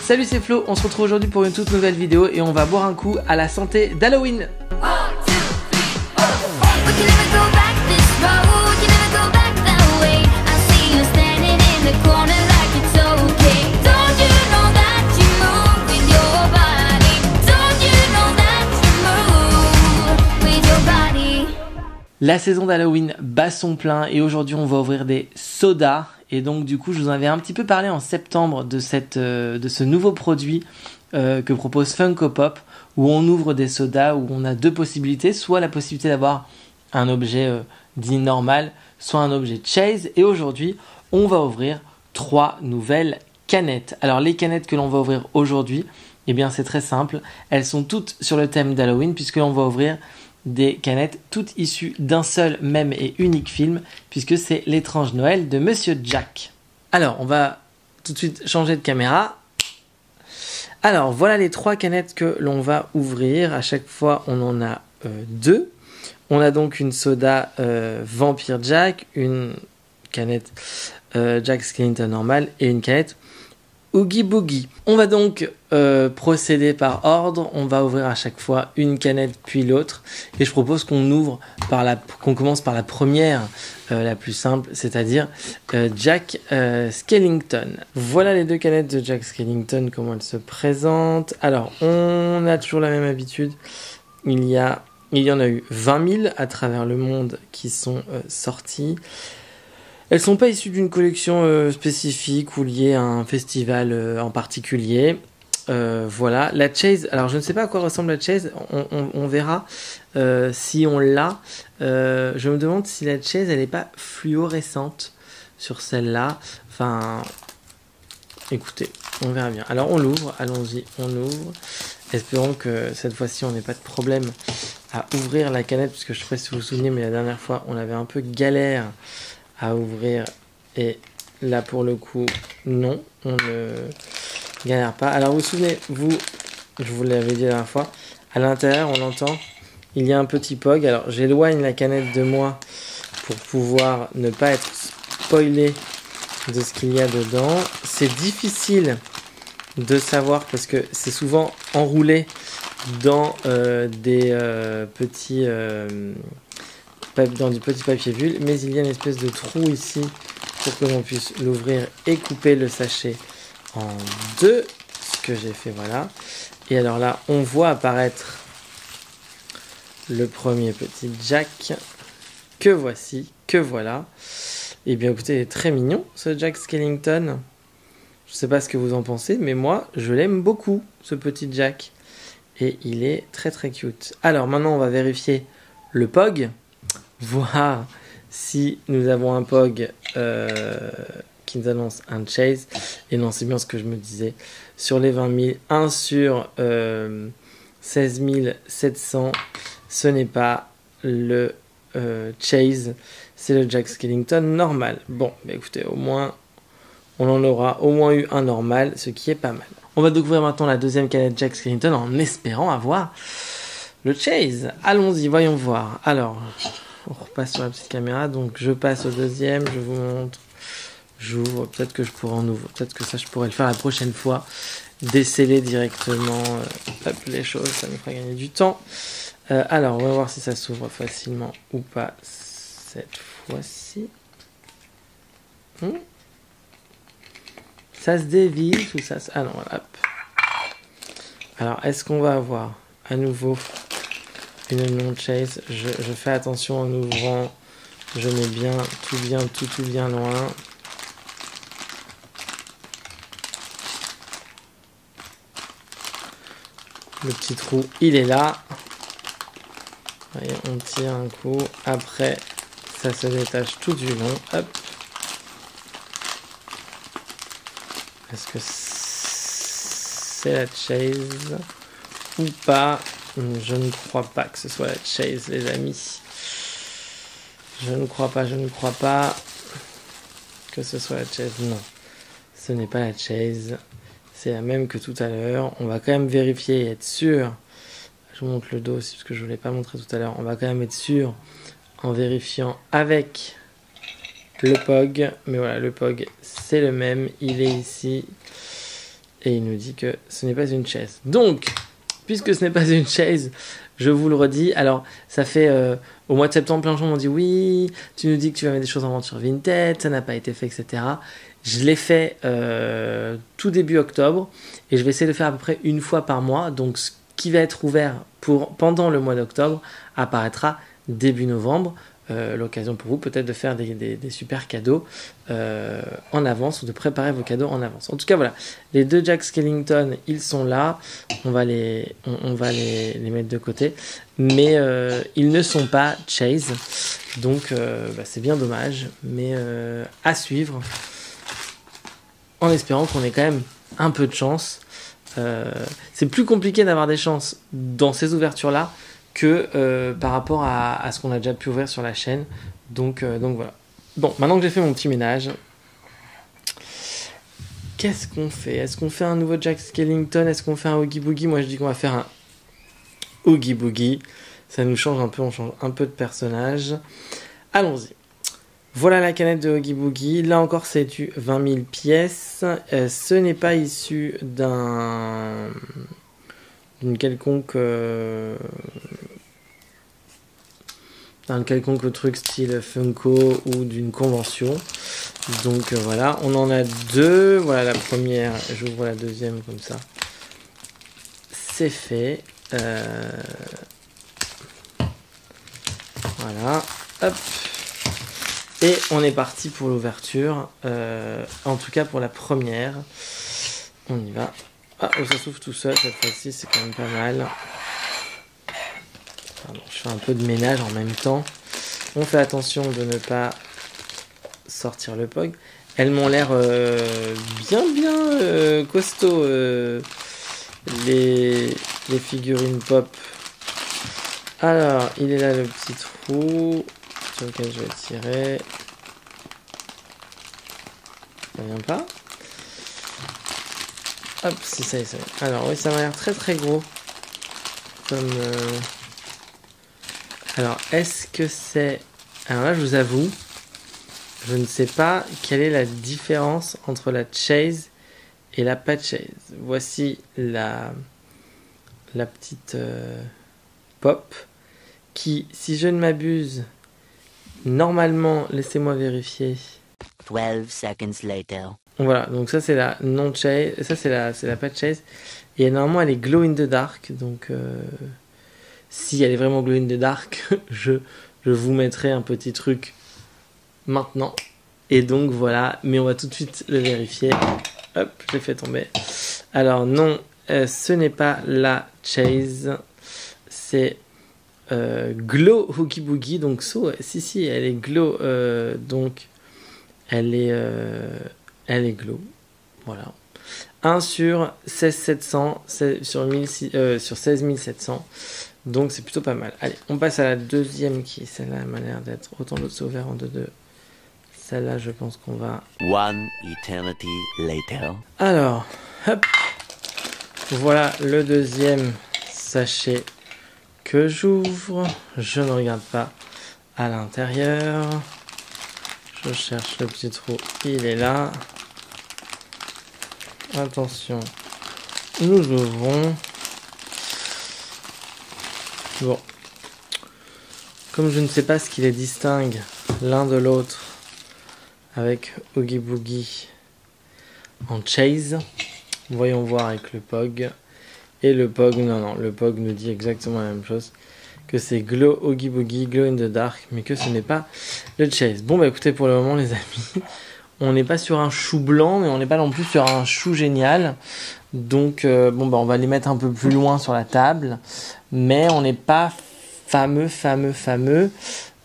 Salut, c'est Flo, on se retrouve aujourd'hui pour une toute nouvelle vidéo et on va boire un coup à la santé d'Halloween. La saison d'Halloween bat son plein et aujourd'hui on va ouvrir des sodas. Et donc du coup je vous en avais un petit peu parlé en septembre de ce nouveau produit que propose Funko Pop, où on ouvre des sodas, où on a deux possibilités, soit la possibilité d'avoir un objet dit normal, soit un objet Chase. Et aujourd'hui on va ouvrir 3 nouvelles canettes. Alors les canettes que l'on va ouvrir aujourd'hui, eh bien c'est très simple, elles sont toutes sur le thème d'Halloween puisque l'on va ouvrir des canettes toutes issues d'un seul, même et unique film, puisque c'est L'étrange Noël de Monsieur Jack. Alors, on va tout de suite changer de caméra. Alors, voilà les 3 canettes que l'on va ouvrir. À chaque fois, on en a 2. On a donc une soda Vampire Jack, une canette Jack Skellington normale et une canette Oogie Boogie. On va donc procéder par ordre. On va ouvrir à chaque fois une canette puis l'autre. Et je propose qu'on commence par la première, la plus simple, c'est-à-dire Jack Skellington. Voilà les 2 canettes de Jack Skellington, comment elles se présentent. Alors, on a toujours la même habitude. Il y en a eu 20 000 à travers le monde qui sont sorties. Elles ne sont pas issues d'une collection spécifique ou liée à un festival en particulier. Voilà, la Chase, alors je ne sais pas à quoi ressemble la Chase, on verra si on l'a. Je me demande si la Chase, elle n'est pas fluorescente sur celle-là. Enfin, écoutez, on verra bien. Alors on l'ouvre, allons-y, on ouvre. Espérons que cette fois-ci, on n'ait pas de problème à ouvrir la canette, parce que je ne sais pas si vous vous souvenez, mais la dernière fois, on avait un peu galère à ouvrir, et là pour le coup non, on ne galère pas. Alors vous vous souvenez, je vous l'avais dit la dernière fois, à l'intérieur on entend, il y a un petit POG. Alors j'éloigne la canette de moi pour pouvoir ne pas être spoilé de ce qu'il y a dedans. C'est difficile de savoir parce que c'est souvent enroulé dans dans du petit papier bulle, mais il y a une espèce de trou ici pour que l'on puisse l'ouvrir et couper le sachet en 2, ce que j'ai fait, voilà. Et alors là, on voit apparaître le premier petit Jack, que voici, que voilà. Et bien écoutez, il est très mignon ce Jack Skellington. Je ne sais pas ce que vous en pensez, mais moi, je l'aime beaucoup, ce petit Jack. Et il est très très cute. Alors maintenant, on va vérifier le POG, voir si nous avons un POG qui nous annonce un Chase. Et non, c'est bien ce que je me disais. Sur les 20 000, 1 sur 16 700, ce n'est pas le Chase, c'est le Jack Skellington normal. Bon, bah écoutez, au moins, on en aura au moins eu un normal, ce qui est pas mal. On va découvrir maintenant la deuxième canette Jack Skellington en espérant avoir le Chase. Allons-y, voyons voir. Alors, on repasse sur la petite caméra. Donc, je passe au deuxième, je vous montre. J'ouvre. Peut-être que je pourrais en ouvrir. Peut-être que ça, je pourrais le faire la prochaine fois. Déceler directement les choses. Ça nous fera gagner du temps. Alors, on va voir si ça s'ouvre facilement ou pas cette fois-ci. Ça se dévisse ou ça se... Ah non, voilà. Hop. Alors, est-ce qu'on va avoir à nouveau une non-chase? Je fais attention en ouvrant. Je mets bien, tout bien loin. Le petit trou, il est là. Voyez, on tire un coup. Après, ça se détache tout du long. Hop. Est-ce que c'est la Chase ou pas? Je ne crois pas que ce soit la Chase, les amis. Je ne crois pas que ce soit la Chase. Non, ce n'est pas la Chase. C'est la même que tout à l'heure. On va quand même vérifier et être sûr. Je vous montre le dos aussi parce que je ne vous l'ai pas montré tout à l'heure. On va quand même être sûr en vérifiant avec le POG. Mais voilà, le POG, c'est le même. Il est ici. Et il nous dit que ce n'est pas une chaise. Donc, puisque ce n'est pas une chaise, je vous le redis. Alors, ça fait au mois de septembre, plein de gens m'ont dit oui, tu nous dis que tu vas mettre des choses en vente sur Vinted, ça n'a pas été fait, etc. Je l'ai fait tout début octobre et je vais essayer de le faire à peu près une fois par mois. Donc, ce qui va être ouvert pendant le mois d'octobre apparaîtra début novembre. L'occasion pour vous peut-être de faire des super cadeaux en avance ou de préparer vos cadeaux en avance. En tout cas, voilà, les deux Jack Skellington, ils sont là. On va les mettre de côté. Mais ils ne sont pas Chase. Donc, c'est bien dommage. Mais à suivre. En espérant qu'on ait quand même un peu de chance. C'est plus compliqué d'avoir des chances dans ces ouvertures-là que par rapport à ce qu'on a déjà pu ouvrir sur la chaîne. Donc voilà. Bon, maintenant que j'ai fait mon petit ménage, qu'est-ce qu'on fait? Est-ce qu'on fait un nouveau Jack Skellington? Est-ce qu'on fait un Oogie Boogie? Moi je dis qu'on va faire un Oogie Boogie. Ça nous change un peu, on change un peu de personnage. Allons-y. Voilà la canette de Oogie Boogie. Là encore, c'est du 20 000 pièces. Ce n'est pas issu d'une quelconque d'un quelconque truc style Funko ou d'une convention. Donc voilà, on en a deux. Voilà la première, j'ouvre la deuxième comme ça. C'est fait. Voilà, hop. Et on est parti pour l'ouverture. En tout cas pour la première. On y va. Ah, ça s'ouvre tout seul cette fois-ci, c'est quand même pas mal. Pardon, je fais un peu de ménage en même temps. On fait attention de ne pas sortir le POG. Elles m'ont l'air bien costaud, les figurines pop. Alors, il est là le petit trou sur lequel je vais tirer. Ça vient pas. Hop, si ça y est, ça y est. Alors oui, ça m'a l'air très gros. Comme... Alors, est-ce que c'est... Alors là, je vous avoue, je ne sais pas quelle est la différence entre la Chase et la pas Chase. Voici la petite pop qui, si je ne m'abuse, normalement, laissez-moi vérifier. 12 seconds later. Voilà, donc ça c'est la non Chase, ça c'est la pas Chase. Et normalement elle est glow in the dark, donc si elle est vraiment glow in the dark, je vous mettrai un petit truc maintenant. Et donc voilà, mais on va tout de suite le vérifier. Hop, je l'ai fait tomber. Alors non, ce n'est pas la Chase, c'est Glow Oogie Boogie. Donc si, elle est glow, donc elle est glow. Voilà. 1 sur 16700, sur 16700. Donc c'est plutôt pas mal. Allez, on passe à la deuxième qui, celle-là, elle m'a l'air d'être autant l'autre c'est ouvert en 2-2. Celle-là, je pense qu'on va... One eternity later. Alors, hop. Voilà le deuxième sachet que j'ouvre. Je ne regarde pas à l'intérieur. Je cherche le petit trou. Il est là. Attention. Nous ouvrons. Bon. Comme je ne sais pas ce qui les distingue l'un de l'autre avec Oogie Boogie en Chase, voyons voir avec le POG. Et le POG, non, le POG nous dit exactement la même chose, que c'est Glow Oogie Boogie, Glow in the Dark, mais que ce n'est pas le Chase. Bon bah écoutez, pour le moment les amis, on n'est pas sur un chou blanc, mais on n'est pas non plus sur un chou génial. Donc bon bah on va les mettre un peu plus loin sur la table, mais on n'est pas fameux.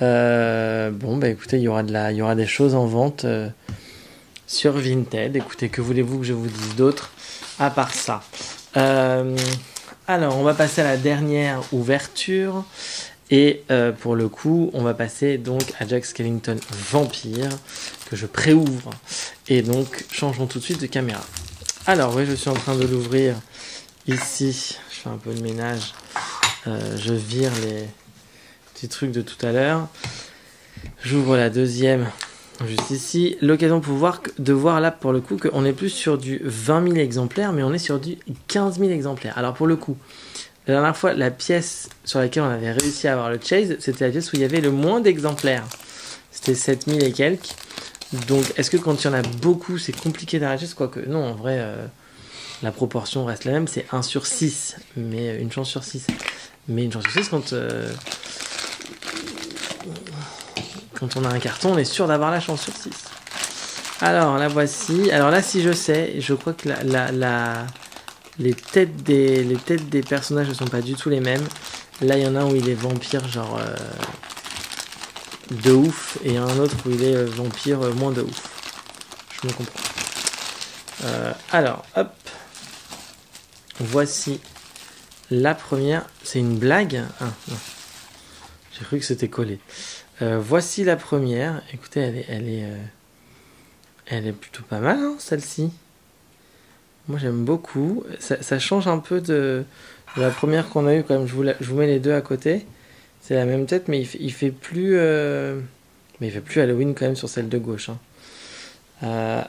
Bon bah écoutez, il y aura des choses en vente sur Vinted. Écoutez, que voulez-vous que je vous dise d'autre à part ça? Alors on va passer à la dernière ouverture et pour le coup on va passer donc à Jack Skellington Vampire que je préouvre et donc changeons tout de suite de caméra. Alors oui, je suis en train de l'ouvrir ici, je fais un peu de ménage, je vire les petits trucs de tout à l'heure, j'ouvre la deuxième Juste ici, l'occasion de voir là pour le coup qu'on est plus sur du 20 000 exemplaires, mais on est sur du 15 000 exemplaires. Alors pour le coup, la dernière fois, la pièce sur laquelle on avait réussi à avoir le chase, c'était la pièce où il y avait le moins d'exemplaires. C'était 7 000 et quelques. Donc est-ce que quand il y en a beaucoup, c'est compliqué d'arracher? Quoique non, en vrai, la proportion reste la même, c'est 1 sur 6, mais une chance sur 6. Mais une chance sur 6 quand on a un carton, on est sûr d'avoir la chance sur 6. Alors, la voici. Alors là, si je sais, je crois que les têtes des personnages ne sont pas du tout les mêmes. Là, il y en a un où il est vampire, genre de ouf, et un autre où il est vampire moins de ouf. Je me comprends. Alors, hop. Voici la première. C'est une blague? Ah, non. J'ai cru que c'était collé. Voici la première. Écoutez, elle est plutôt pas mal, hein, celle-ci. Moi, j'aime beaucoup. Ça change un peu de la première qu'on a eue quand même. Je vous mets les deux à côté. C'est la même tête, mais il fait plus Halloween quand même sur celle de gauche. Hein.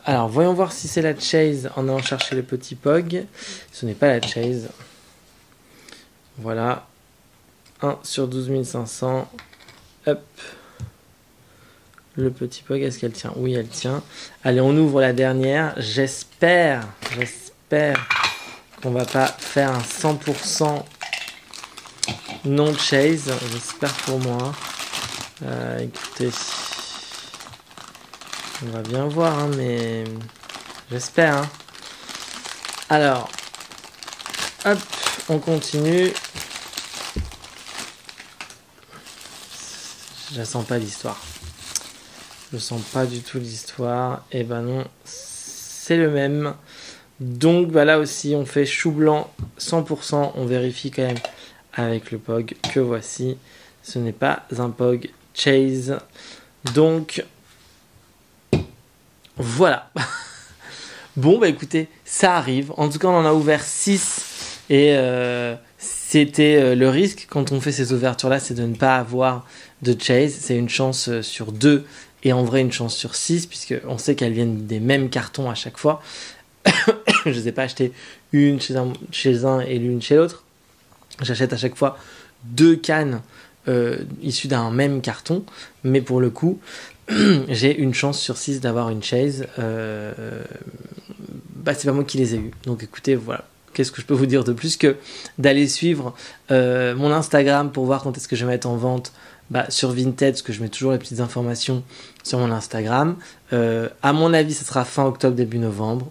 Alors, voyons voir si c'est la chase en allant chercher le petit Pog. Ce n'est pas la chase. Voilà. 1 sur 12 500. Hop. Le petit Pog, est-ce qu'elle tient? Oui, elle tient. Allez, on ouvre la dernière. J'espère qu'on va pas faire un 100% non chase. J'espère pour moi. Écoutez, on va bien voir, hein, mais j'espère. Hein. Alors, hop, on continue. Je la sens pas l'histoire. Je sens pas du tout l'histoire. Et ben non, c'est le même. Donc bah là aussi, on fait chou blanc 100%. On vérifie quand même avec le Pog que voici. Ce n'est pas un Pog chase. Donc voilà. Bon bah écoutez, ça arrive. En tout cas, on en a ouvert 6. Et c'était le risque quand on fait ces ouvertures-là, c'est de ne pas avoir de chase. C'est une chance sur 2. Et en vrai, une chance sur 6, puisqu'on sait qu'elles viennent des mêmes cartons à chaque fois. Je ne les ai pas acheté une chez un et l'une chez l'autre. J'achète à chaque fois 2 cannes issues d'un même carton. Mais pour le coup, j'ai une chance sur 6 d'avoir une chase. C'est pas moi qui les ai eues. Donc écoutez, voilà. Qu'est-ce que je peux vous dire de plus que d'aller suivre mon Instagram pour voir quand est-ce que je vais mettre en vente sur Vinted, parce que je mets toujours les petites informations sur mon Instagram. À mon avis, ce sera fin octobre, début novembre.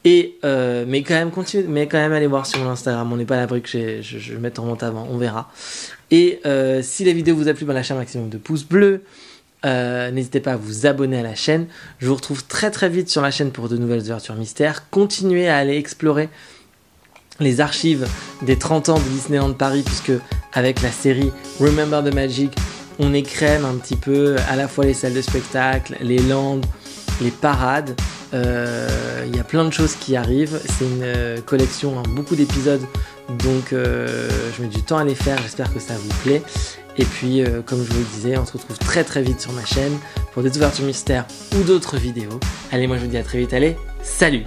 Et mais quand même allez voir sur mon Instagram. On n'est pas à l'abri que je mette en vente avant. On verra. Et si la vidéo vous a plu, lâchez un maximum de pouces bleus. N'hésitez pas à vous abonner à la chaîne. Je vous retrouve très très vite sur la chaîne pour de nouvelles ouvertures mystères. Continuez à aller explorer les archives des 30 ans de Disneyland Paris, puisque avec la série Remember the Magic, on écrème un petit peu à la fois les salles de spectacle, les landes, les parades. Il y a plein de choses qui arrivent. C'est une collection, beaucoup d'épisodes, donc je mets du temps à les faire. J'espère que ça vous plaît. Et puis, comme je vous le disais, on se retrouve très très vite sur ma chaîne pour des ouvertures mystères ou d'autres vidéos. Allez, moi je vous dis à très vite. Allez, salut!